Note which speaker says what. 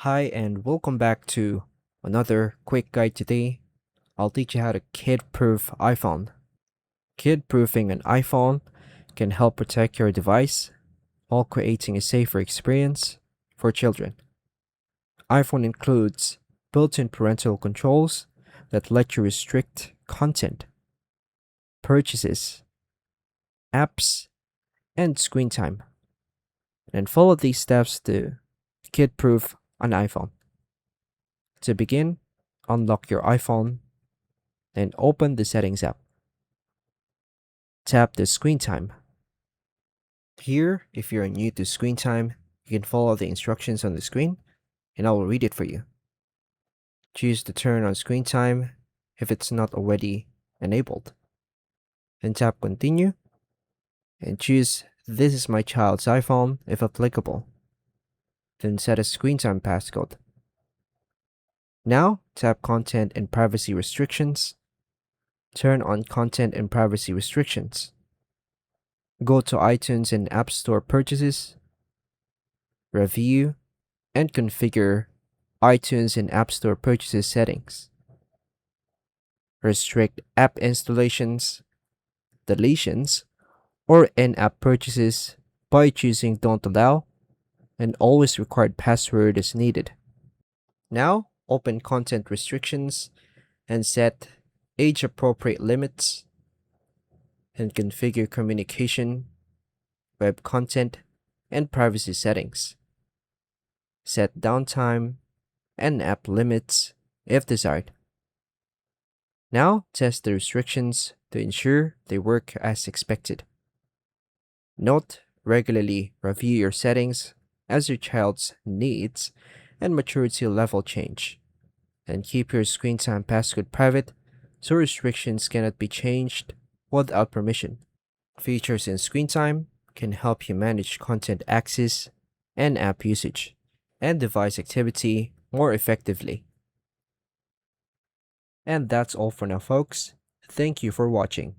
Speaker 1: Hi, and welcome back to another quick guide today. I'll teach you how to kid-proof iPhone. Kid-proofing an iPhone can help protect your device while creating a safer experience for children. iPhone includes built-in parental controls that let you restrict content, purchases, apps, and screen time. And follow these steps to kid-proof an iPhone. To begin, unlock your iPhone and open the Settings app. Tap the Screen Time. Here, if you're new to Screen Time, you can follow the instructions on the screen and I will read it for you. Choose to turn on Screen Time if it's not already enabled. Then tap Continue and choose This is my child's iPhone if applicable. Then set a Screen Time passcode. Now, tap Content and Privacy Restrictions. Turn on Content and Privacy Restrictions. Go to iTunes and App Store purchases, review, and configure iTunes and App Store purchases settings. Restrict app installations, deletions, or in-app purchases by choosing Don't Allow and always required password as needed. Now, open Content Restrictions and set age-appropriate limits and configure communication, web content, and privacy settings. Set downtime and app limits if desired. Now, test the restrictions to ensure they work as expected. Note, regularly review your settings as your child's needs and maturity level change, and keep your screen time passcode private so restrictions cannot be changed without permission. Features in Screen Time can help you manage content access and app usage and device activity more effectively. And that's all for now, folks. Thank you for watching.